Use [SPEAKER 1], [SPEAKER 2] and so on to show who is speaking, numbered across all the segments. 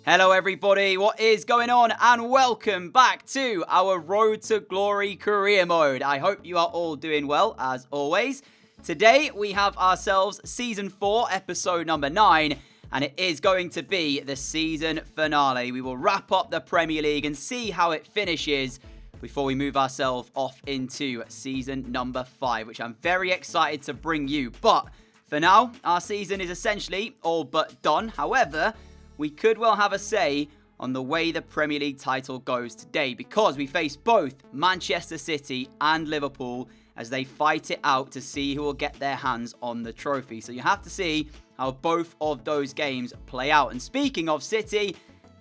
[SPEAKER 1] Hello everybody, what is going on? And welcome back to our Road to Glory career mode. I hope you are all doing well, as always. Today we have ourselves Season 4, Episode number 9, and it is going to be the season finale. We will wrap up the Premier League and see how it finishes before we move ourselves off into Season number 5, which I'm very excited to bring you. But for now, our season is essentially all but done. However, we could well have a say on the way the Premier League title goes today, because we face both Manchester City and Liverpool as they fight it out to see who will get their hands on the trophy. So you have to see how both of those games play out. And speaking of City,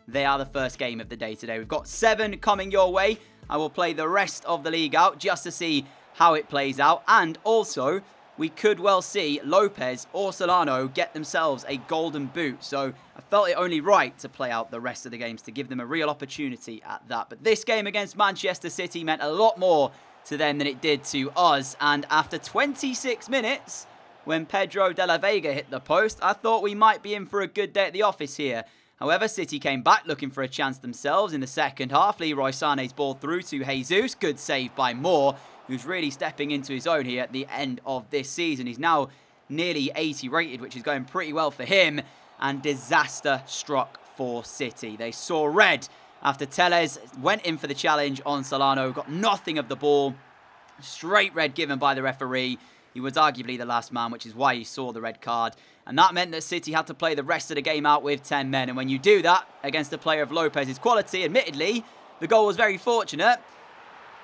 [SPEAKER 1] they are the first game of the day today. We've got 7 coming your way. I will play the rest of the league out just to see how it plays out. And also, we could well see Lopez or Solano get themselves a golden boot. So I felt it only right to play out the rest of the games to give them a real opportunity at that. But this game against Manchester City meant a lot more to them than it did to us. And after 26 minutes, when Pedro de la Vega hit the post, I thought we might be in for a good day at the office here. However, City came back looking for a chance themselves in the second half. Leroy Sané's ball through to Jesus. Good save by Moore, who's really stepping into his own here at the end of this season. He's now nearly 80 rated, which is going pretty well for him. And disaster struck for City. They saw red after Tellez went in for the challenge on Solano, got nothing of the ball. Straight red given by the referee. He was arguably the last man, which is why he saw the red card. And that meant that City had to play the rest of the game out with 10 men. And when you do that against a player of Lopez's quality, admittedly, the goal was very fortunate,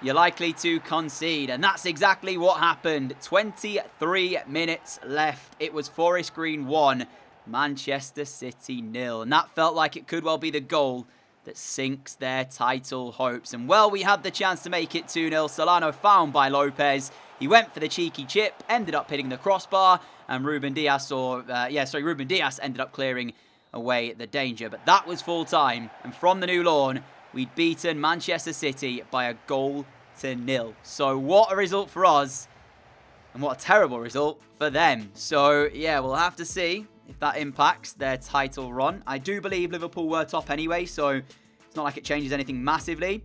[SPEAKER 1] you're likely to concede. And that's exactly what happened. 23 minutes left. It was Forest Green 1, Manchester City 0. And that felt like it could well be the goal that sinks their title hopes. And well, we had the chance to make it 2-0. Solano found by Lopez. He went for the cheeky chip, ended up hitting the crossbar, and Ruben Dias ended up clearing away the danger. But that was full time. And from the new lawn, we'd beaten Manchester City by a goal to 0. So what a result for us, and what a terrible result for them. So yeah, we'll have to see if that impacts their title run. I do believe Liverpool were top anyway, so it's not like it changes anything massively.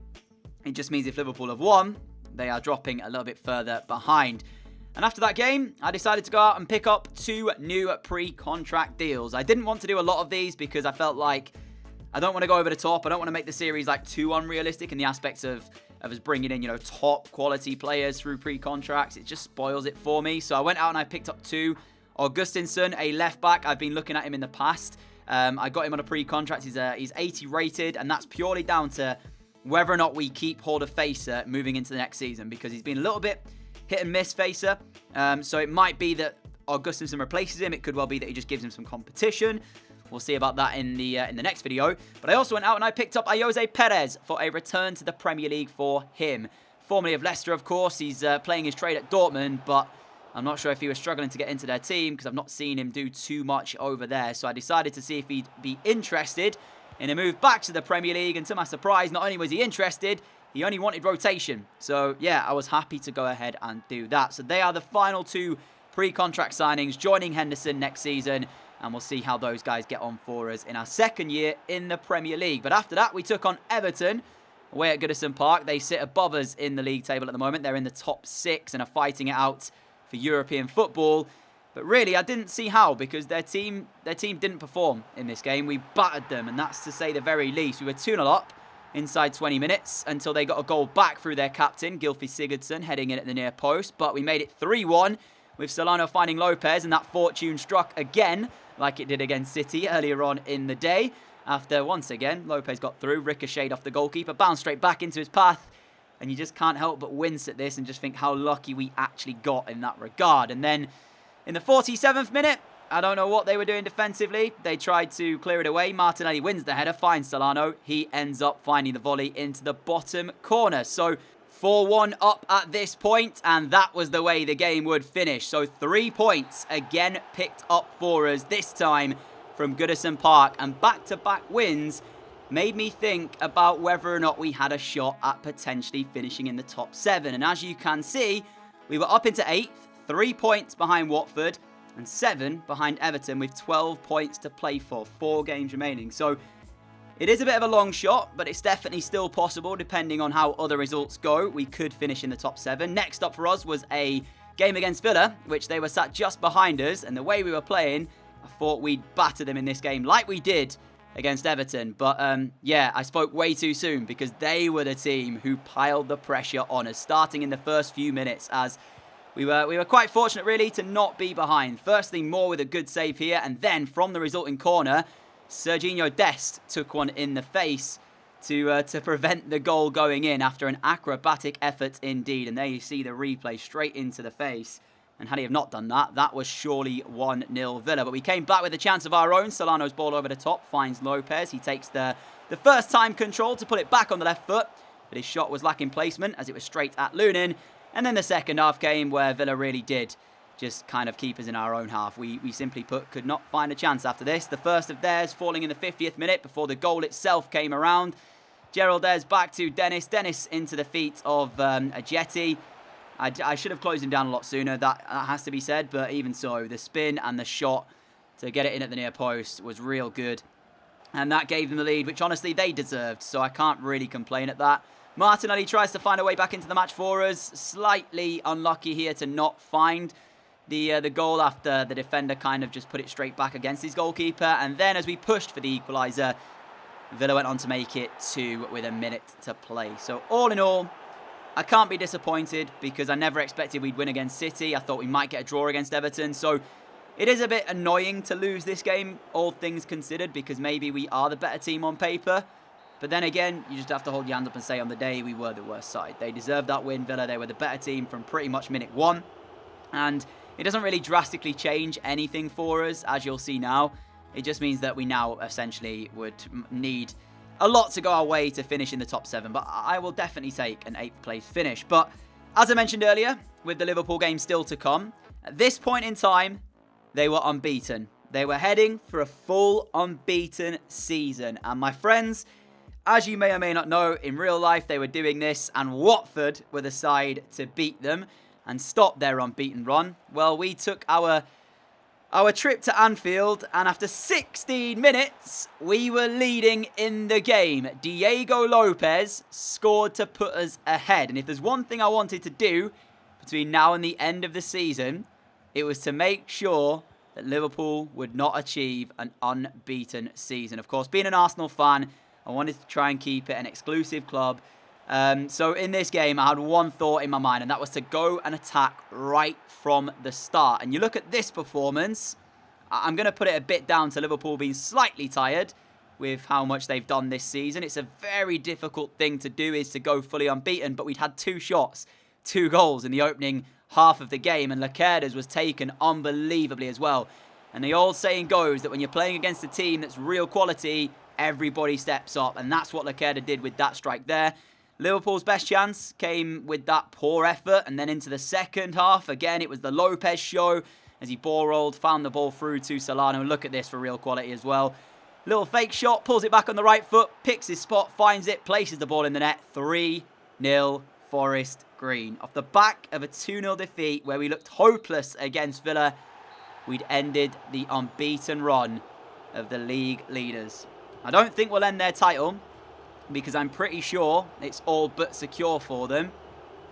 [SPEAKER 1] It just means if Liverpool have won, they are dropping a little bit further behind. And after that game, I decided to go out and pick up 2 new pre-contract deals. I didn't want to do a lot of these because I felt like I don't want to go over the top. I don't want to make the series like too unrealistic in the aspects of us bringing in, top quality players through pre-contracts. It just spoils it for me. So I went out and I picked up 2. Augustinsson, a left back. I've been looking at him in the past. I got him on a pre-contract. He's 80 rated, and that's purely down to whether or not we keep hold of Facer moving into the next season, because he's been a little bit hit and miss, Facer. So it might be that Augustinsson replaces him. It could well be that he just gives him some competition. We'll see about that in the next video. But I also went out and I picked up Ayoze Perez for a return to the Premier League for him. Formerly of Leicester, of course. He's playing his trade at Dortmund, but I'm not sure if he was struggling to get into their team because I've not seen him do too much over there. So I decided to see if he'd be interested in a move back to the Premier League. And to my surprise, not only was he interested, he only wanted rotation. So yeah, I was happy to go ahead and do that. So they are the final 2 pre-contract signings, joining Henderson next season. And we'll see how those guys get on for us in our second year in the Premier League. But after that, we took on Everton away at Goodison Park. They sit above us in the league table at the moment. They're in the top 6 and are fighting it out for European football. But really, I didn't see how, because their team didn't perform in this game. We battered them, and that's to say the very least. We were 2-0 up inside 20 minutes until they got a goal back through their captain, Gylfi Sigurdsson, heading in at the near post. But we made it 3-1 with Solano finding Lopez, and that fortune struck again, like it did against City earlier on in the day. After, once again, Lopez got through, ricocheted off the goalkeeper, bounced straight back into his path. And you just can't help but wince at this and just think how lucky we actually got in that regard. And then in the 47th minute, I don't know what they were doing defensively. They tried to clear it away. Martinelli wins the header, finds Solano. He ends up finding the volley into the bottom corner. So 4-1 up at this point, and that was the way the game would finish. So 3 points again picked up for us, this time from Goodison Park, and back-to-back wins made me think about whether or not we had a shot at potentially finishing in the top 7. And as you can see, we were up into 8th, 3 points behind Watford, and 7 behind Everton with 12 points to play for, 4 games remaining. So It is a bit of a long shot, but it's definitely still possible depending on how other results go. We could finish in the top 7. Next up for us was a game against Villa, which they were sat just behind us. And the way we were playing, I thought we'd batter them in this game like we did against Everton. But yeah, I spoke way too soon because they were the team who piled the pressure on us, starting in the first few minutes as we were quite fortunate really to not be behind. Firstly, Moore with a good save here, and then from the resulting corner, Serginho Dest took one in the face to prevent the goal going in after an acrobatic effort indeed. And there you see the replay straight into the face. And had he have not done that, that was surely 1-0 Villa. But we came back with a chance of our own. Solano's ball over the top, finds Lopez. He takes the first time control to put it back on the left foot. But his shot was lacking placement as it was straight at Lunin. And then the second half came where Villa really did just kind of keep us in our own half. We simply put could not find a chance after this. The first of theirs falling in the 50th minute before the goal itself came around. Gerald Ayres back to Dennis. Dennis into the feet of Ajeti. I should have closed him down a lot sooner, that has to be said. But even so, the spin and the shot to get it in at the near post was real good. And that gave them the lead, which honestly they deserved. So I can't really complain at that. Martinelli tries to find a way back into the match for us. Slightly unlucky here to not find the goal after the defender kind of just put it straight back against his goalkeeper. And then as we pushed for the equaliser, Villa went on to make it 2 with a minute to play. So all in all, I can't be disappointed because I never expected we'd win against City. I thought we might get a draw against Everton. So it is a bit annoying to lose this game, all things considered, because maybe we are the better team on paper. But then again, you just have to hold your hand up and say on the day we were the worst side. They deserved that win, Villa. They were the better team from pretty much minute 1. And it doesn't really drastically change anything for us, as you'll see now. It just means that we now essentially would need a lot to go our way to finish in the top 7. But I will definitely take an 8th place finish. But as I mentioned earlier, with the Liverpool game still to come, at this point in time, they were unbeaten. They were heading for a full unbeaten season. And my friends, as you may or may not know, in real life they were doing this, and Watford were the side to beat them and stop their unbeaten run. Well, we took our trip to Anfield, and after 16 minutes, we were leading in the game. Diego Lopez scored to put us ahead. And if there's one thing I wanted to do between now and the end of the season, it was to make sure that Liverpool would not achieve an unbeaten season. Of course, being an Arsenal fan, I wanted to try and keep it an exclusive club. So in this game, I had one thought in my mind, and that was to go and attack right from the start. And you look at this performance, I'm going to put it a bit down to Liverpool being slightly tired with how much they've done this season. It's a very difficult thing to do, is to go fully unbeaten, but we'd had 2 shots, 2 goals in the opening half of the game, and Lacerda's was taken unbelievably as well. And the old saying goes that when you're playing against a team that's real quality, everybody steps up, and that's what Lacerda did with that strike there. Liverpool's best chance came with that poor effort, and then into the second half, again, it was the Lopez show as he ball rolled, found the ball through to Solano. Look at this for real quality as well. Little fake shot, pulls it back on the right foot, picks his spot, finds it, places the ball in the net. 3-0 Forest Green. Off the back of a 2-0 defeat where we looked hopeless against Villa, we'd ended the unbeaten run of the league leaders. I don't think we'll end their title, because I'm pretty sure it's all but secure for them.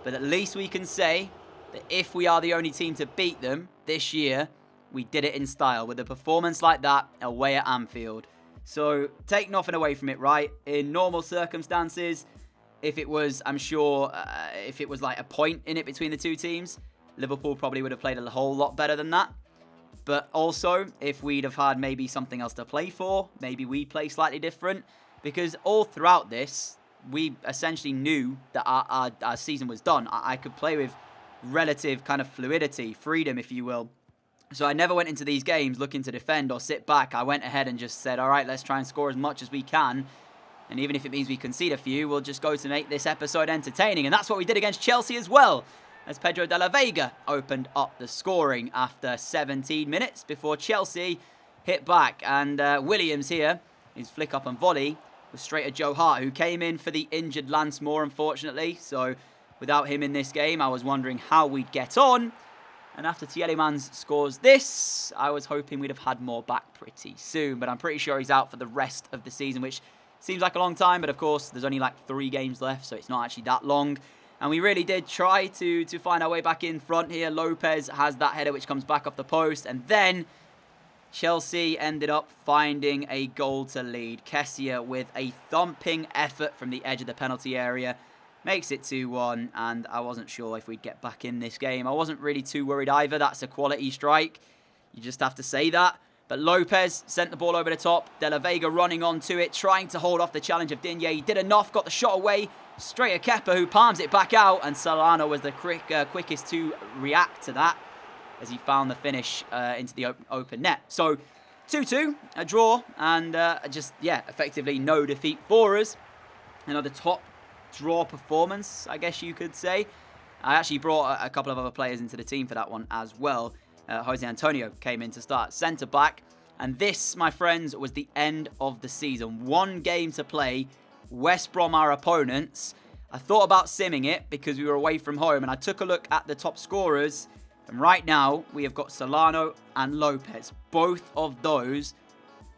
[SPEAKER 1] But at least we can say that if we are the only team to beat them this year, we did it in style with a performance like that away at Anfield. So take nothing away from it, right? In normal circumstances, if it was, I'm sure, if it was like a point in it between the two teams, Liverpool probably would have played a whole lot better than that. But also, if we'd have had maybe something else to play for, maybe we play slightly different. Because all throughout this, we essentially knew that our season was done. I could play with relative kind of fluidity, freedom, if you will. So I never went into these games looking to defend or sit back. I went ahead and just said, all right, let's try and score as much as we can. And even if it means we concede a few, we'll just go to make this episode entertaining. And that's what we did against Chelsea as well, as Pedro de la Vega opened up the scoring after 17 minutes before Chelsea hit back. And Williams here, his flick up and volley, was straight at Joe Hart, who came in for the injured Lance Moore, unfortunately. So without him in this game, I was wondering how we'd get on. And after Tielemans scores this, I was hoping we'd have had more back pretty soon. But I'm pretty sure he's out for the rest of the season, which Seems like a long time, but of course, there's only like 3 games left, so it's not actually that long. And we really did try to find our way back in front here. Lopez has that header which comes back off the post, and then Chelsea ended up finding a goal to lead. Kessia with a thumping effort from the edge of the penalty area makes it 2-1, and I wasn't sure if we'd get back in this game. I wasn't really too worried either. That's a quality strike. You just have to say that. But Lopez sent the ball over the top. De La Vega running onto it, trying to hold off the challenge of Digne. He did enough, got the shot away. Straight at Kepa, who palms it back out, and Solano was the quickest to react to that as he found the finish into the open net. So 2-2, a draw, and effectively no defeat for us. Another top draw performance, I guess you could say. I actually brought a couple of other players into the team for that one as well. Jose Antonio came in to start centre-back. And this, my friends, was the end of the season. 1 game to play. West Brom, our opponents. I thought about simming it because we were away from home. And I took a look at the top scorers. And right now, we have got Solano and Lopez. Both of those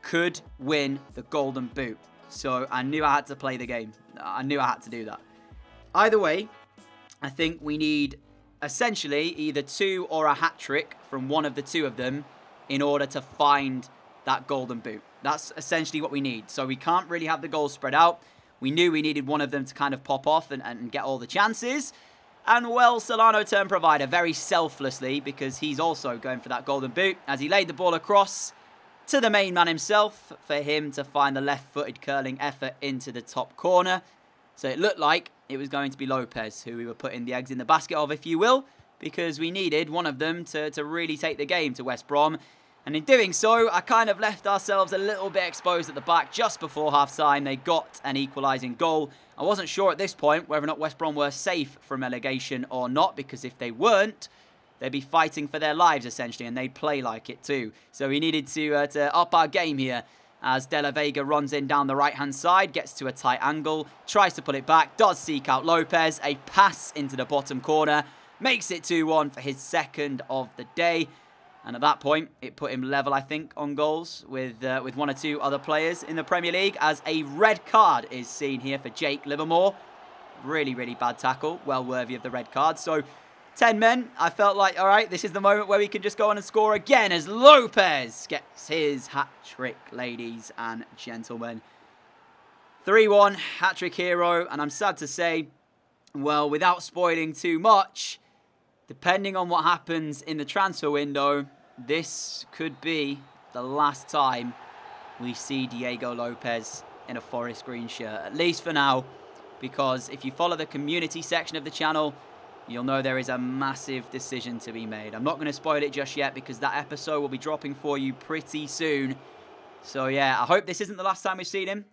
[SPEAKER 1] could win the Golden Boot. So I knew I had to play the game. I knew I had to do that. Either way, I think we need essentially either 2 or a hat-trick from one of the 2 of them in order to find that Golden Boot. That's essentially what we need. So we can't really have the goals spread out. We knew we needed one of them to kind of pop off and get all the chances. And, well, Solano turned provider very selflessly because he's also going for that Golden Boot as he laid the ball across to the main man himself for him to find the left-footed curling effort into the top corner. So it looked like it was going to be Lopez who we were putting the eggs in the basket of, if you will, because we needed one of them to really take the game to West Brom. And in doing so, I kind of left ourselves a little bit exposed at the back just before half-time. They got an equalising goal. I wasn't sure at this point whether or not West Brom were safe from relegation or not, because if they weren't, they'd be fighting for their lives, essentially, and they'd play like it too. So we needed to up our game here as De La Vega runs in down the right-hand side, gets to a tight angle, tries to pull it back, does seek out Lopez, a pass into the bottom corner, makes it 2-1 for his 2nd of the day. And at that point, it put him level, I think, on goals with 1 or 2 other players in the Premier League, as a red card is seen here for Jake Livermore. Really, really bad tackle, well worthy of the red card. So 10 men, I felt like, all right, this is the moment where we can just go on and score again as Lopez gets his hat-trick, ladies and gentlemen. 3-1, hat-trick hero, and I'm sad to say, well, without spoiling too much, depending on what happens in the transfer window, this could be the last time we see Diego Lopez in a Forest Green shirt, at least for now, because if you follow the community section of the channel, you'll know there is a massive decision to be made. I'm not going to spoil it just yet because that episode will be dropping for you pretty soon. So yeah, I hope this isn't the last time we've seen him,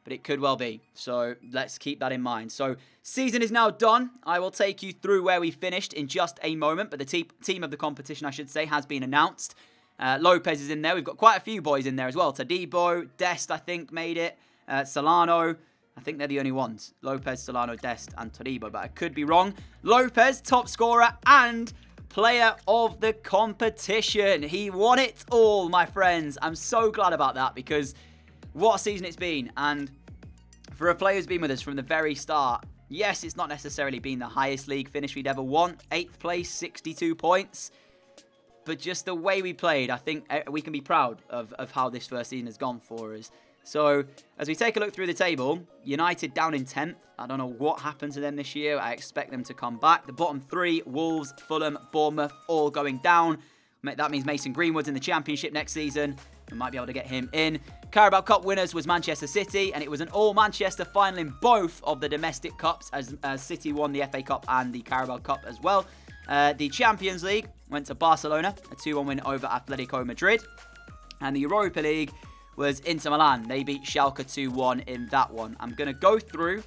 [SPEAKER 1] but it could well be. So let's keep that in mind. So season is now done. I will take you through where we finished in just a moment, but the team of the competition, I should say, has been announced. Lopez is in there. We've got quite a few boys in there as well. Todibo, Dest, I think, made it. Solano, I think they're the only ones. Lopez, Solano, Dest, and Todibo, but I could be wrong. Lopez, top scorer and player of the competition. He won it all, my friends. I'm so glad about that because what a season it's been. And for a player who's been with us from the very start, yes, it's not necessarily been the highest league finish we'd ever won. 8th place, 62 points. But just the way we played, I think we can be proud of how this first season has gone for us. So, as we take a look through the table, United down in 10th. I don't know what happened to them this year. I expect them to come back. The bottom 3, Wolves, Fulham, Bournemouth, all going down. That means Mason Greenwood's in the Championship next season. We might be able to get him in. Carabao Cup winners was Manchester City, and it was an all-Manchester final in both of the domestic cups, as City won the FA Cup and the Carabao Cup as well. The Champions League went to Barcelona, a 2-1 win over Atletico Madrid. And the Europa League was Inter Milan. They beat Schalke 2-1 in that one. I'm going to go through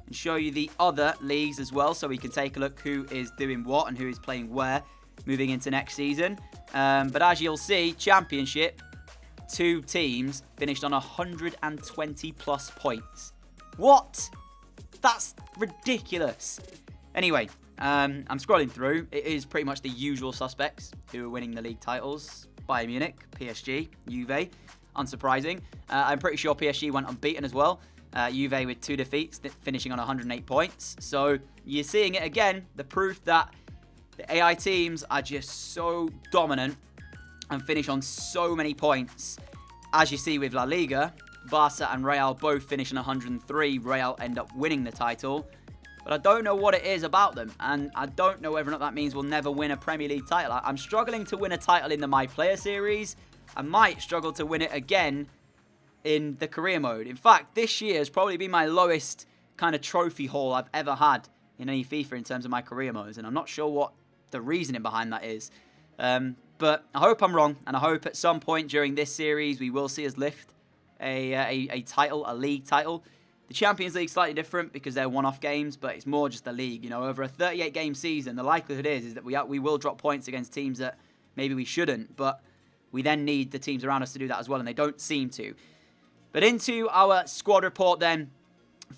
[SPEAKER 1] and show you the other leagues as well, so we can take a look who is doing what and who is playing where moving into next season. But as you'll see, Championship, 2 teams finished on 120 plus points. What? That's ridiculous. Anyway, I'm scrolling through. It is pretty much the usual suspects who are winning the league titles. Bayern Munich, PSG, Juve. Unsurprising. I'm pretty sure PSG went unbeaten as well. Juve with 2 defeats, finishing on 108 points. So you're seeing it again, the proof that the AI teams are just so dominant and finish on so many points. As you see with La Liga, Barca and Real both finish on 103. Real end up winning the title. But I don't know what it is about them. And I don't know whether or not that means we'll never win a Premier League title. I'm struggling to win a title in the My Player series. I might struggle to win it again in the career mode. In fact, this year has probably been my lowest kind of trophy haul I've ever had in any FIFA in terms of my career modes. And I'm not sure what the reasoning behind that is. But I hope I'm wrong. And I hope at some point during this series we will see us lift a title, a league title. The Champions League is slightly different because they're one-off games, but it's more just a league. You know, over a 38-game season, the likelihood is that we will drop points against teams that maybe we shouldn't, but we then need the teams around us to do that as well, and they don't seem to. But into our squad report then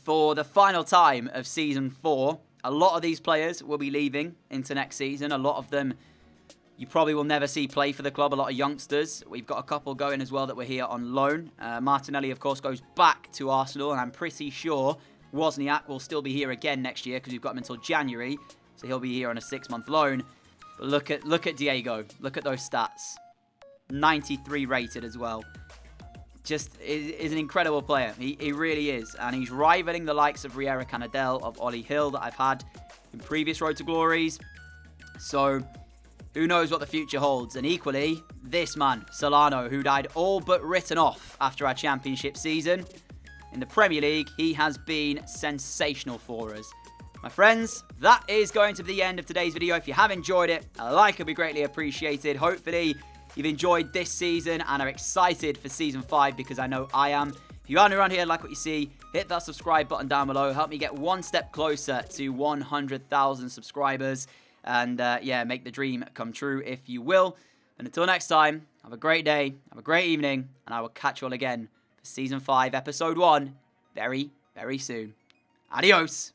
[SPEAKER 1] for the final time of Season 4. A lot of these players will be leaving into next season. A lot of them you probably will never see play for the club, a lot of youngsters. We've got a couple going as well that were here on loan. Martinelli, of course, goes back to Arsenal, and I'm pretty sure Wozniak will still be here again next year because we've got him until January, so he'll be here on a 6-month loan. But look at Diego. Look at those stats. 93 rated as well. Just is an incredible player. He really is, and he's rivaling the likes of Riera Canadell, of Ollie Hill that I've had in previous Road to Glories. So who knows what the future holds? And equally, this man, Solano, who died all but written off after our championship season. In the Premier League, he has been sensational for us. My friends, that is going to be the end of today's video. If you have enjoyed it, a like would be greatly appreciated. Hopefully, you've enjoyed this season and are excited for Season 5 because I know I am. If you are new around here, like what you see, hit that subscribe button down below. Help me get one step closer to 100,000 subscribers. And yeah, make the dream come true if you will. And until next time, have a great day, have a great evening, and I will catch you all again for Season 5, Episode 1 very, very soon. Adios.